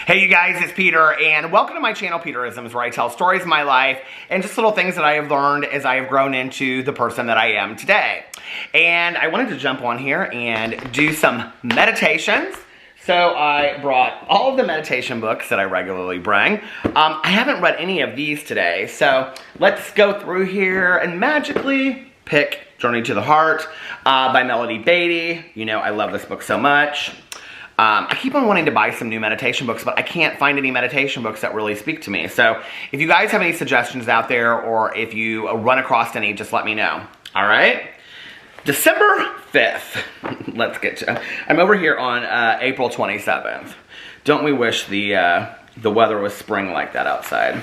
Hey you guys, it's Peter, and welcome to my channel, Peterisms, where I tell stories of my life and just little things that I have learned as I have grown into the person that I am today. And I wanted to jump on here and do some meditations. So I brought all of the meditation books that I regularly bring. I haven't read any of these today, so let's go through here and magically pick Journey to the Heart by Melody Beattie. You know, I love this book so much. I keep on wanting to buy some new meditation books, but I can't find any meditation books that really speak to me. So if you guys have any suggestions out there, or if you run across any, just let me know. All right? December 5th. Let's get to... I'm over here on April 27th. Don't we wish the weather was spring like that outside?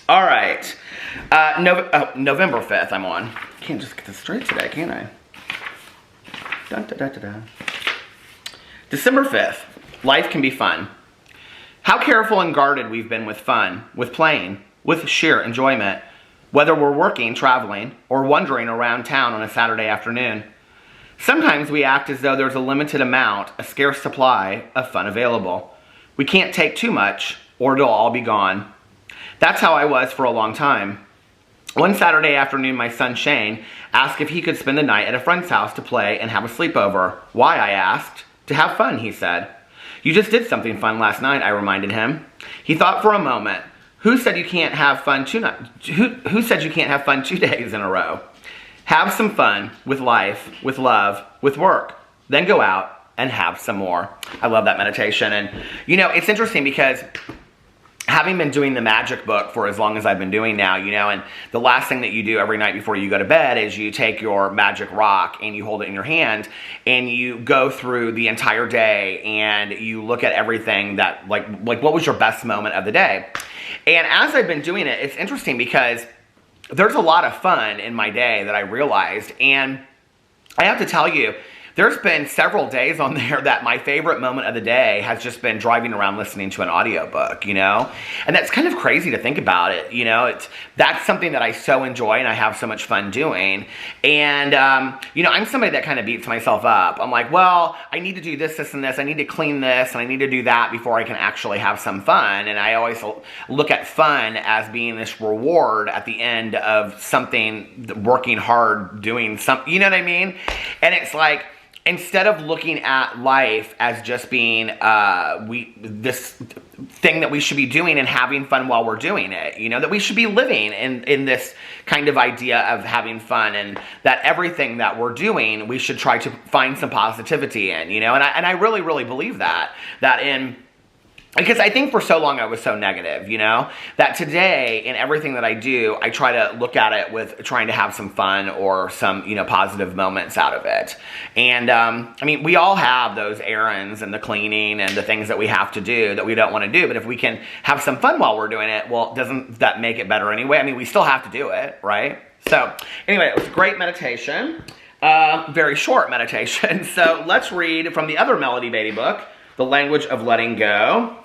All right. November 5th I'm on. Can't just get this straight today, can I? Dun, da, da, da, da. December 5th, life can be fun. How careful and guarded we've been with fun, with playing, with sheer enjoyment, whether we're working, traveling, or wandering around town on a Saturday afternoon. Sometimes we act as though there's a limited amount, a scarce supply of fun available. We can't take too much, or it'll all be gone. That's how I was for a long time. One Saturday afternoon, my son Shane asked if he could spend the night at a friend's house to play and have a sleepover. Why, I asked. To have fun, he said. You just did something fun last night, I reminded him. He thought for a moment. Who said you can't have fun who said you can't have fun 2 days in a row? Have some fun with life, with love, with work. Then go out and have some more. I love that meditation. And, you know, it's interesting because having been doing the magic book for as long as I've been doing now, you know, and the last thing that you do every night before you go to bed is you take your magic rock and you hold it in your hand and you go through the entire day and you look at everything that, like what was your best moment of the day? And as I've been doing it, it's interesting because there's a lot of fun in my day that I realized. And I have to tell you, there's been several days on there that my favorite moment of the day has just been driving around listening to an audiobook, you know? And that's kind of crazy to think about it, you know? That's something that I so enjoy and I have so much fun doing. And, you know, I'm somebody that kind of beats myself up. I'm like, well, I need to do this, this, and this. I need to clean this, and I need to do that before I can actually have some fun. And I always look at fun as being this reward at the end of something, working hard, doing something, you know what I mean? And it's like, instead of looking at life as just being this thing that we should be doing and having fun while we're doing it, you know, that we should be living in this kind of idea of having fun, and that everything that we're doing, we should try to find some positivity in, you know, and I really, really believe that because I think for so long I was so negative, you know, that today in everything that I do, I try to look at it with trying to have some fun or some, you know, positive moments out of it. And, I mean, we all have those errands and the cleaning and the things that we have to do that we don't want to do. But if we can have some fun while we're doing it, well, doesn't that make it better anyway? I mean, we still have to do it, right? So anyway, it was a great meditation, very short meditation. So let's read from the other Melody Beattie book, The Language of Letting Go.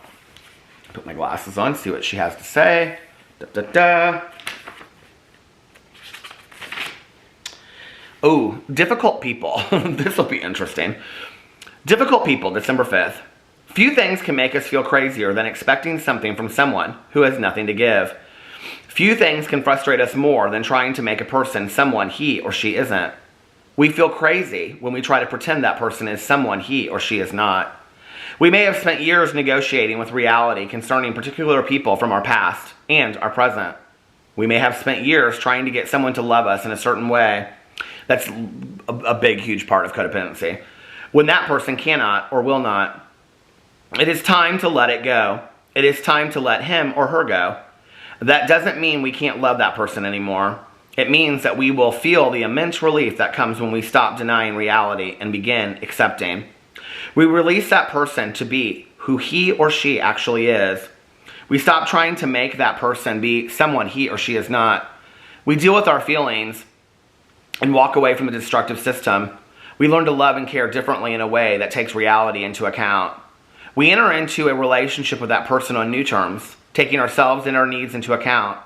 Put my glasses on, see what she has to say. Oh, difficult people. This will be interesting. Difficult people, December 5th. Few things can make us feel crazier than expecting something from someone who has nothing to give. Few things can frustrate us more than trying to make a person someone he or she isn't. We feel crazy when we try to pretend that person is someone he or she is not. We may have spent years negotiating with reality concerning particular people from our past and our present. We may have spent years trying to get someone to love us in a certain way. That's a big, huge part of codependency. When that person cannot or will not, it is time to let it go. It is time to let him or her go. That doesn't mean we can't love that person anymore. It means that we will feel the immense relief that comes when we stop denying reality and begin accepting. We release that person to be who he or she actually is. We stop trying to make that person be someone he or she is not. We deal with our feelings and walk away from the destructive system. We learn to love and care differently in a way that takes reality into account. We enter into a relationship with that person on new terms, taking ourselves and our needs into account.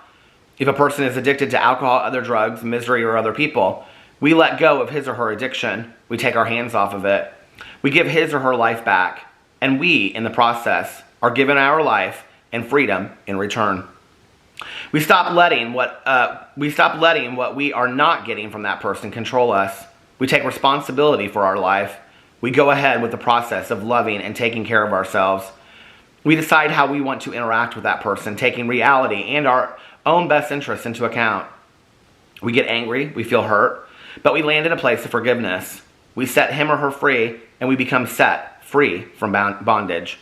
If a person is addicted to alcohol, other drugs, misery, or other people, we let go of his or her addiction. We take our hands off of it. We give his or her life back, and we, in the process, are given our life and freedom in return. We stop letting what we are not getting from that person control us. We take responsibility for our life. We go ahead with the process of loving and taking care of ourselves. We decide how we want to interact with that person, taking reality and our own best interests into account. We get angry, we feel hurt, but we land in a place of forgiveness. We set him or her free, and we become set free from bondage.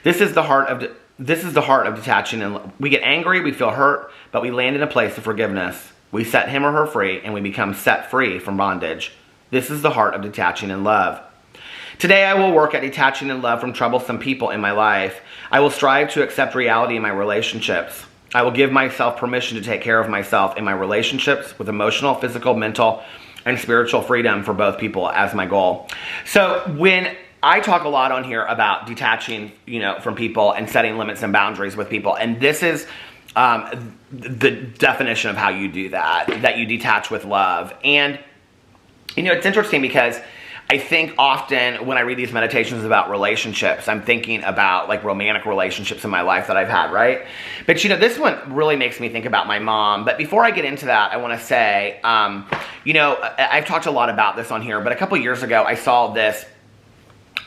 This is the heart of detaching. And we get angry, we feel hurt, but we land in a place of forgiveness. We set him or her free, and we become set free from bondage. This is the heart of detaching in love. Today I will work at detaching in love from troublesome people in my life. I will strive to accept reality in my relationships. I will give myself permission to take care of myself in my relationships with emotional, physical, mental, and spiritual freedom for both people as my goal. So when I talk a lot on here about detaching, from people and setting limits and boundaries with people, and this is the definition of how you do that you detach with love. And it's interesting because I think often when I read these meditations about relationships, I'm thinking about like romantic relationships in my life that I've had, right? But this one really makes me think about my mom. But before I get into that, I want to say, I've talked a lot about this on here, but a couple years ago, I saw this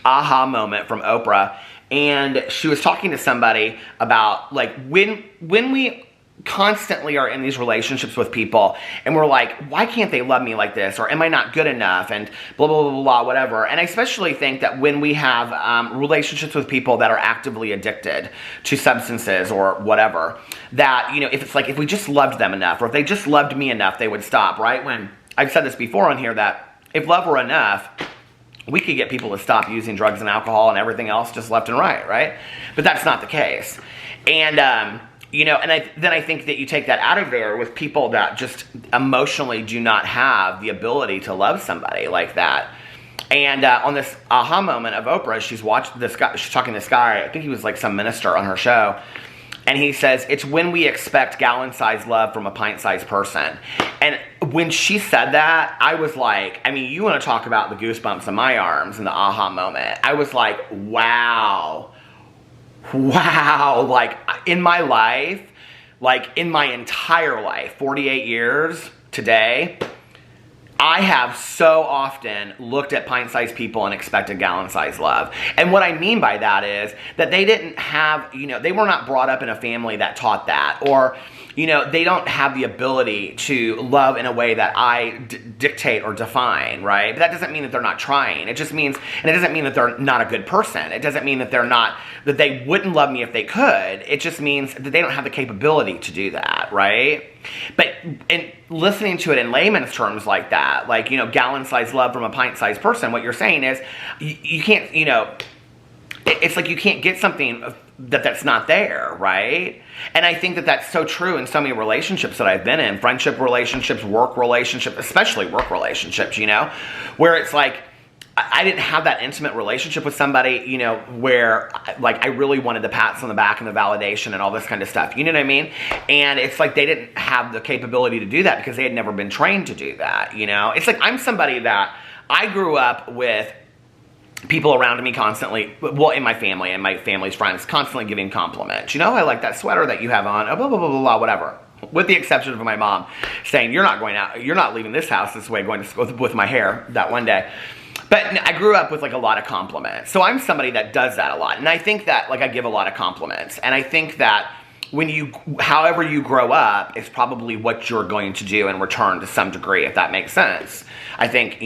aha moment from Oprah, and she was talking to somebody about like when we constantly are in these relationships with people and we're like, why can't they love me like this, or am I not good enough, and blah blah blah blah, whatever. And I especially think that when we have relationships with people that are actively addicted to substances or whatever, that if we just loved them enough, or if they just loved me enough, they would stop, right? When I've said this before on here, that if love were enough, we could get people to stop using drugs and alcohol and everything else just left and right? But that's not the case. And then I think that you take that out of there with people that just emotionally do not have the ability to love somebody like that. And on this aha moment of Oprah, she's talking to this guy, I think he was like some minister on her show, and he says, it's when we expect gallon-sized love from a pint-sized person. And when she said that, I was like, you want to talk about the goosebumps in my arms and the aha moment. I was like, wow, like in my life, like in my entire life, 48 years today, I have so often looked at pint-sized people and expected gallon-sized love. And what I mean by that is that they didn't have, they were not brought up in a family that taught that, or they don't have the ability to love in a way that I dictate or define, right? But that doesn't mean that they're not trying. It just means, and it doesn't mean that they're not a good person. It doesn't mean that that they wouldn't love me if they could. It just means that they don't have the capability to do that, right? But in listening to it in layman's terms like that, like, gallon-sized love from a pint-sized person, what you're saying is you can't, it's like you can't get something that's not there, right? And I think that that's so true in so many relationships that I've been in, friendship relationships, work relationships, especially work relationships, where it's like, I didn't have that intimate relationship with somebody, where like I really wanted the pats on the back and the validation and all this kind of stuff. You know what I mean? And it's like they didn't have the capability to do that because they had never been trained to do that, It's like I'm somebody that I grew up with people around me constantly, well, in my family and my family's friends, constantly giving compliments. I like that sweater that you have on, blah, blah, blah, blah, blah, whatever. With the exception of my mom saying, you're not leaving this house this way, going to school with my hair that one day. But I grew up with like a lot of compliments. So I'm somebody that does that a lot. And I think that like I give a lot of compliments. And I think that however you grow up is probably what you're going to do in return to some degree, if that makes sense. I think,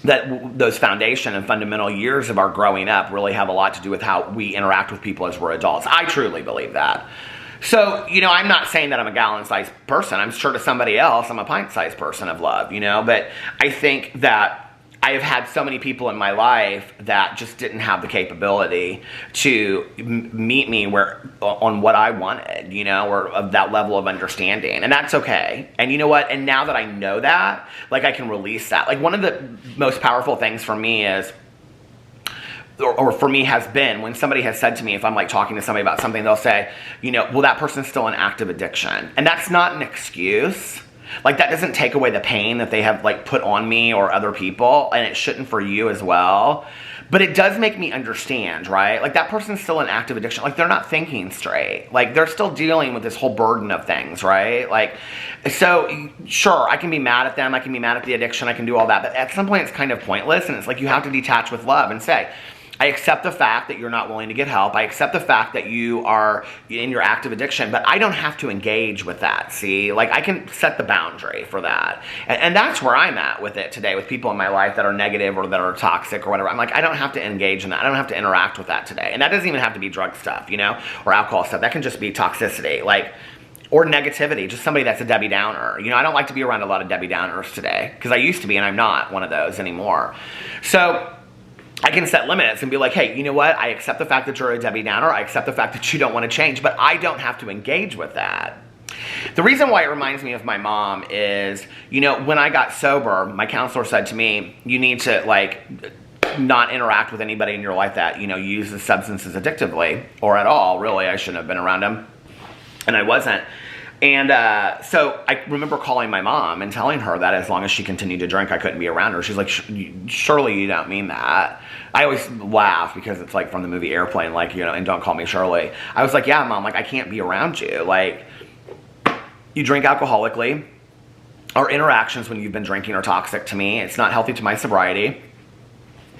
that those foundation and fundamental years of our growing up really have a lot to do with how we interact with people as we're adults. I truly believe that. So, I'm not saying that I'm a gallon-sized person. I'm sure to somebody else, I'm a pint-sized person of love, But I think that I have had so many people in my life that just didn't have the capability to meet me on what I wanted, or of that level of understanding. And that's okay. And you know what? And now that I know that, like I can release that. Like one of the most powerful things for me is, or for me has been, when somebody has said to me, if I'm like talking to somebody about something, they'll say, well, that person's still in active addiction. And that's not an excuse. Like, that doesn't take away the pain that they have, like, put on me or other people, and it shouldn't for you as well. But it does make me understand, right? Like, that person's still in active addiction. Like, they're not thinking straight. Like, they're still dealing with this whole burden of things, right? Like, so, sure, I can be mad at them. I can be mad at the addiction. I can do all that. But at some point, it's kind of pointless. And it's like, you have to detach with love and say, I accept the fact that you're not willing to get help. I accept the fact that you are in your active addiction, but I don't have to engage with that, see? Like, I can set the boundary for that. And that's where I'm at with it today, with people in my life that are negative or that are toxic or whatever. I'm like, I don't have to engage in that. I don't have to interact with that today. And that doesn't even have to be drug stuff, you know, or alcohol stuff. That can just be toxicity, like, or negativity, just somebody that's a Debbie Downer. You know, I don't like to be around a lot of Debbie Downers today, because I used to be, and I'm not one of those anymore. So I can set limits and be like, hey, you know what? I accept the fact that you're a Debbie Downer. I accept the fact that you don't want to change, but I don't have to engage with that. The reason why it reminds me of my mom is, you know, when I got sober, my counselor said to me, you need to, like, not interact with anybody in your life that, you know, uses substances addictively, or at all, really. I shouldn't have been around them, and I wasn't. And so I remember calling my mom and telling her that as long as she continued to drink, I couldn't be around her. She's like, surely you don't mean that. I always laugh because it's like from the movie Airplane, like, you know, and don't call me Shirley. I was like, yeah, Mom, like, I can't be around you. Like, you drink alcoholically. Our interactions when you've been drinking are toxic to me. It's not healthy to my sobriety.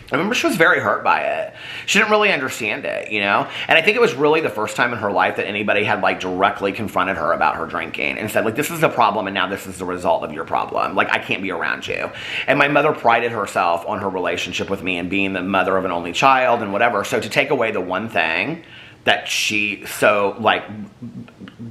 I remember she was very hurt by it. She didn't really understand it, you know? And I think it was really the first time in her life that anybody had, like, directly confronted her about her drinking and said, like, this is a problem and now this is the result of your problem. Like, I can't be around you. And my mother prided herself on her relationship with me and being the mother of an only child and whatever. So to take away the one thing that she so, like,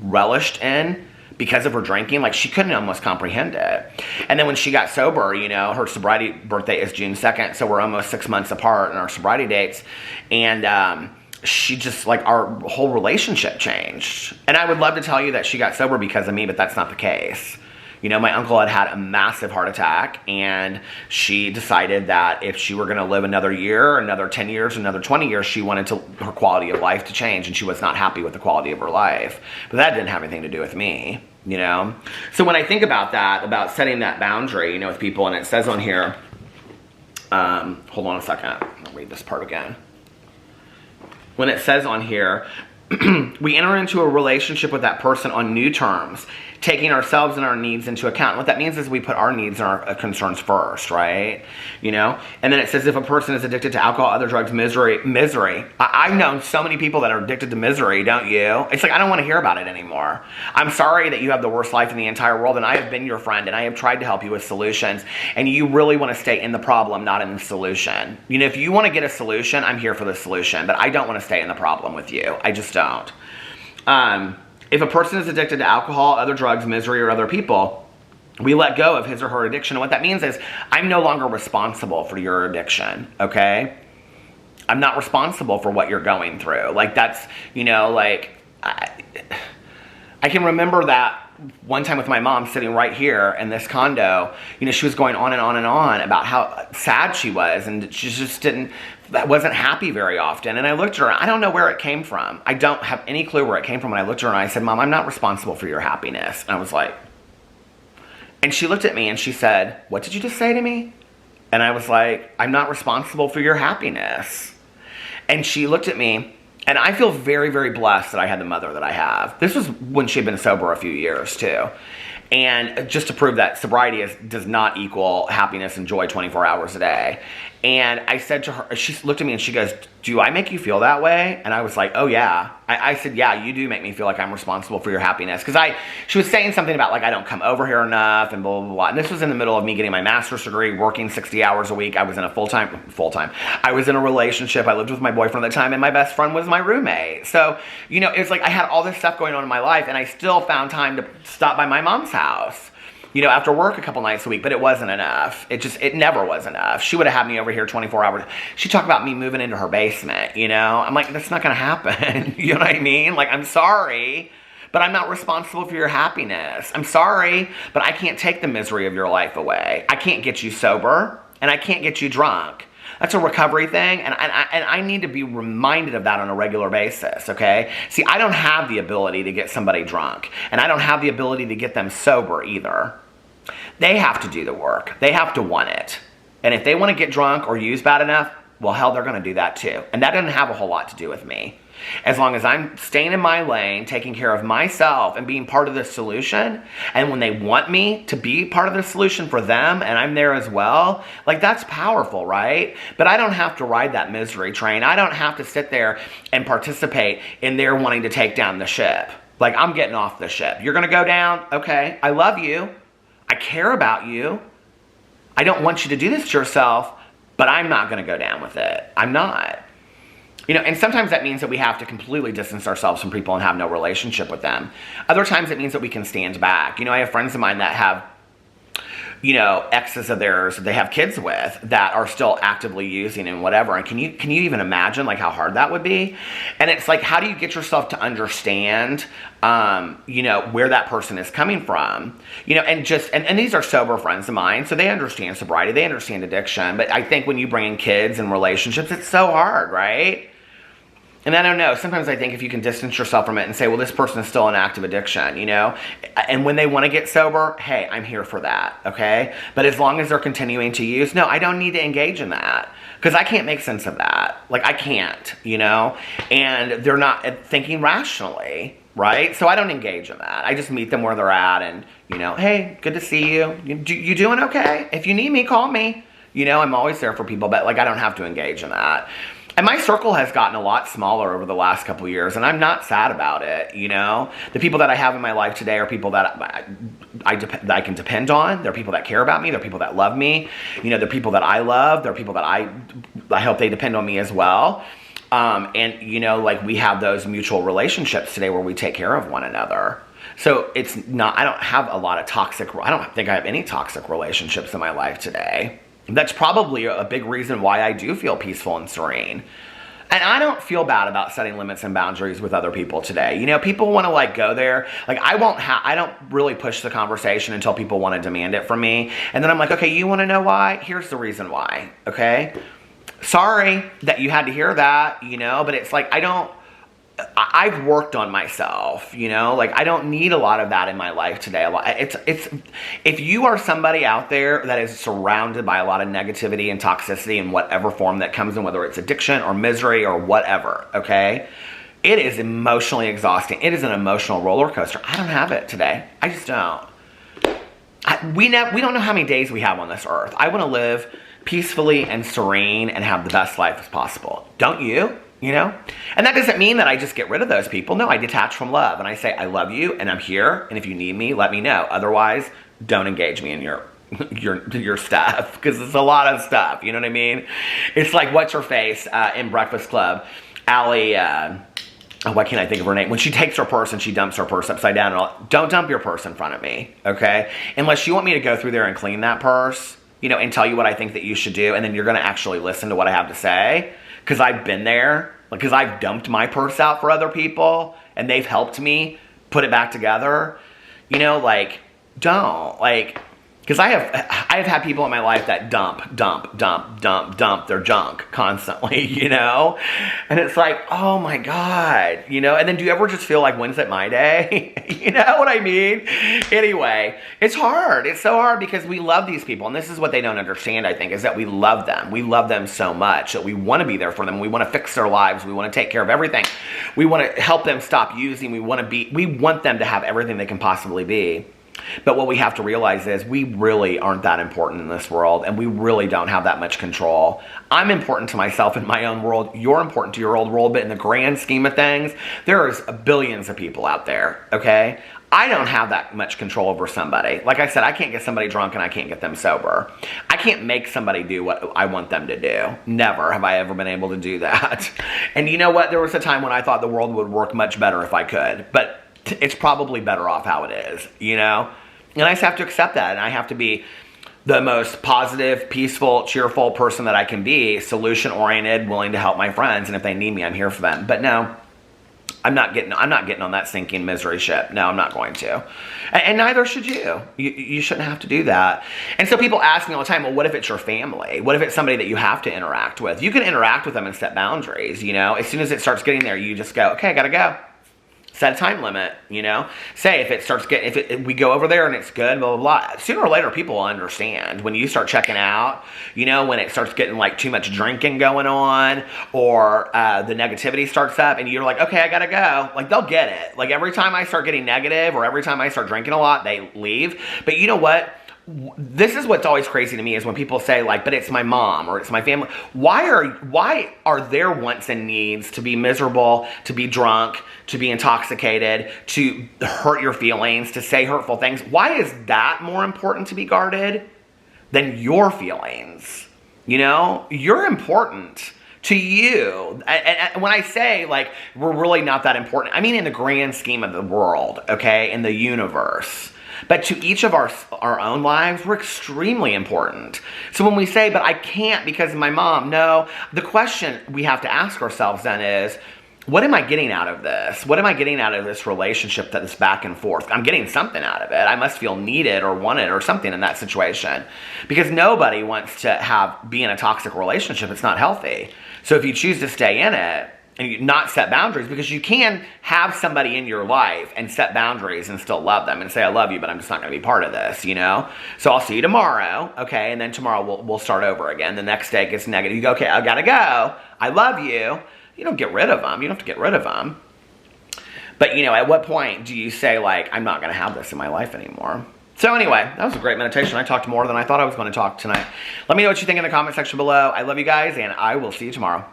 relished in because of her drinking, like, she couldn't almost comprehend it. And then when she got sober, you know, her sobriety birthday is June 2nd, so we're almost 6 months apart in our sobriety dates, and she just, like, our whole relationship changed. And I would love to tell you that she got sober because of me, but that's not the case. You know, my uncle had had a massive heart attack, and she decided that if she were going to live another year, another 10 years, another 20 years, she wanted her quality of life to change, and she was not happy with the quality of her life. But that didn't have anything to do with me, you know? So when I think about that, about setting that boundary, you know, with people, and it says on here, hold on a second, I'll read this part again. When it says on here, we enter into a relationship with that person on new terms, taking ourselves and our needs into account. What that means is we put our needs and our concerns first, right? You know? And then it says if a person is addicted to alcohol, other drugs, misery. I've known so many people that are addicted to misery, don't you? It's like, I don't want to hear about it anymore. I'm sorry that you have the worst life in the entire world, and I have been your friend, and I have tried to help you with solutions, and you really want to stay in the problem, not in the solution. You know, if you want to get a solution, I'm here for the solution, but I don't want to stay in the problem with you. I just don't. If a person is addicted to alcohol, other drugs, misery, or other people, we let go of his or her addiction. And what that means is I'm no longer responsible for your addiction, okay? I'm not responsible for what you're going through. Like, that's, you know, like, I can remember that one time with my mom sitting right here in this condo. You know, she was going on and on and on about how sad she was, and she just wasn't happy very often. And I looked at her, I don't know where it came from. I don't have any clue where it came from. And I looked at her and I said, Mom, I'm not responsible for your happiness. And I was like, and she looked at me and she said, what did you just say to me? And I was like, I'm not responsible for your happiness. And she looked at me, and I feel very, very blessed that I had the mother that I have. This was when she had been sober a few years too. And just to prove that sobriety does not equal happiness and joy 24 hours a day. And I said to her, she looked at me and she goes, do I make you feel that way? And I was like, oh yeah. I said, yeah, you do make me feel like I'm responsible for your happiness. Because she was saying something about, like, I don't come over here enough and blah, blah, blah. And this was in the middle of me getting my master's degree, working 60 hours a week. I was in a full-time. I was in a relationship. I lived with my boyfriend at the time, and my best friend was my roommate. So, you know, it's like I had all this stuff going on in my life, and I still found time to stop by my mom's house, you know, after work a couple nights a week, but it wasn't enough. It never was enough. She would have had me over here 24 hours. She talked about me moving into her basement, you know? I'm like, that's not gonna happen. You know what I mean? Like, I'm sorry, but I'm not responsible for your happiness. I'm sorry, but I can't take the misery of your life away. I can't get you sober, and I can't get you drunk. That's a recovery thing, and I need to be reminded of that on a regular basis, okay? See, I don't have the ability to get somebody drunk, and I don't have the ability to get them sober either. They have to do the work. They have to want it. And if they want to get drunk or use bad enough, well, hell, they're going to do that too. And that doesn't have a whole lot to do with me. As long as I'm staying in my lane, taking care of myself and being part of the solution, and when they want me to be part of the solution for them and I'm there as well, like that's powerful, right? But I don't have to ride that misery train. I don't have to sit there and participate in their wanting to take down the ship. Like, I'm getting off the ship. You're going to go down? Okay, I love you. I care about you. I don't want you to do this to yourself, but I'm not going to go down with it. I'm not. You know, and sometimes that means that we have to completely distance ourselves from people and have no relationship with them. Other times it means that we can stand back. You know, I have friends of mine that have, you know, exes of theirs they have kids with that are still actively using and whatever. And can you even imagine like how hard that would be? And it's like, how do you get yourself to understand, you know, where that person is coming from? You know, and just, and these are sober friends of mine, so they understand sobriety, they understand addiction. But I think when you bring in kids and relationships, it's so hard, right? And I don't know, sometimes I think if you can distance yourself from it and say, well, this person is still in active addiction, you know? And when they want to get sober, hey, I'm here for that, okay? But as long as they're continuing to use, no, I don't need to engage in that. Because I can't make sense of that. Like, I can't, you know? And they're not thinking rationally, right? So I don't engage in that. I just meet them where they're at and, you know, hey, good to see you. You doing okay? If you need me, call me. You know, I'm always there for people, but, like, I don't have to engage in that. And my circle has gotten a lot smaller over the last couple of years, and I'm not sad about it, you know? The people that I have in my life today are people that I can depend on. They're people that care about me. They're people that love me. You know, they're people that I love. They're people that I hope they depend on me as well. And, you know, like, we have those mutual relationships today where we take care of one another. So it's not, I don't have a lot of toxic, I don't think I have any toxic relationships in my life today. That's probably a big reason why I do feel peaceful and serene. And I don't feel bad about setting limits and boundaries with other people today. You know, people want to like go there. Like, I don't really push the conversation until people want to demand it from me. And then I'm like, okay, you want to know why? Here's the reason why, okay? Sorry that you had to hear that, you know, but it's like, I've worked on myself, you know, like, I don't need a lot of that in my life today. It's if you are somebody out there that is surrounded by a lot of negativity and toxicity in whatever form that comes in, whether it's addiction or misery or whatever, okay, it is emotionally exhausting. It is an emotional roller coaster. I don't have it today. I just don't. We don't know how many days we have on this earth. I want to live peacefully and serene and have the best life as possible. Don't you? You know? And that doesn't mean that I just get rid of those people. No, I detach from love and I say, I love you and I'm here. And if you need me, let me know. Otherwise, don't engage me in your stuff, because it's a lot of stuff. You know what I mean? It's like, what's her face in Breakfast Club? Allie, why can't I think of her name? When she takes her purse and she dumps her purse upside down. And all, don't dump your purse in front of me, okay? Unless you want me to go through there and clean that purse, you know, and tell you what I think that you should do. And then you're going to actually listen to what I have to say. Because I've been there, because I've dumped my purse out for other people, and they've helped me put it back together. You know, like, don't. Like, because I have had people in my life that dump their junk constantly, you know? And it's like, oh my God, you know? And then do you ever just feel like, when's it my day? You know what I mean? Anyway, it's hard. It's so hard because we love these people. And this is what they don't understand, I think, is that we love them. We love them so much that we want to be there for them. We want to fix their lives. We want to take care of everything. We want to help them stop using. We want them to have everything they can possibly be. But what we have to realize is we really aren't that important in this world, and we really don't have that much control. I'm important to myself in my own world. You're important to your own world, but in the grand scheme of things, there's billions of people out there, okay? I don't have that much control over somebody. Like I said, I can't get somebody drunk and I can't get them sober. I can't make somebody do what I want them to do. Never have I ever been able to do that. And you know what? There was a time when I thought the world would work much better if I could, but it's probably better off how it is, you know? And I just have to accept that, and I have to be the most positive, peaceful, cheerful person that I can be, solution-oriented, willing to help my friends, and if they need me, I'm here for them. But no, I'm not getting on that sinking misery ship. No, I'm not going to. And neither should you. You shouldn't have to do that. And so people ask me all the time, well, what if it's your family? What if it's somebody that you have to interact with? You can interact with them and set boundaries, you know? As soon as it starts getting there, you just go, okay, I gotta go. Set a time limit, you know? Say if it starts getting, if we go over there and it's good, blah, blah, blah. Sooner or later, people will understand. When you start checking out, you know, when it starts getting like too much drinking going on, or the negativity starts up and you're like, okay, I gotta go. Like, they'll get it. Like, every time I start getting negative or every time I start drinking a lot, they leave. But you know what? This is what's always crazy to me is when people say like, but it's my mom or it's my family. Why are their wants and needs to be miserable, to be drunk, to be intoxicated, to hurt your feelings, to say hurtful things? Why is that more important to be guarded than your feelings? You know, you're important to you. And when I say like, we're really not that important, I mean in the grand scheme of the world, okay, in the universe. But to each of our own lives, we're extremely important. So when we say, but I can't because of my mom, no, the question we have to ask ourselves then is, what am I getting out of this? What am I getting out of this relationship that is back and forth? I'm getting something out of it. I must feel needed or wanted or something in that situation. Because nobody wants to be in a toxic relationship. It's not healthy. So if you choose to stay in it, and you not set boundaries, because you can have somebody in your life and set boundaries and still love them and say, I love you, but I'm just not going to be part of this, you know? So I'll see you tomorrow, okay? And then tomorrow we'll start over again. The next day gets negative. You go, okay, I got to go. I love you. You don't get rid of them. You don't have to get rid of them. But, you know, at what point do you say, like, I'm not going to have this in my life anymore? So anyway, that was a great meditation. I talked more than I thought I was going to talk tonight. Let me know what you think in the comment section below. I love you guys, and I will see you tomorrow.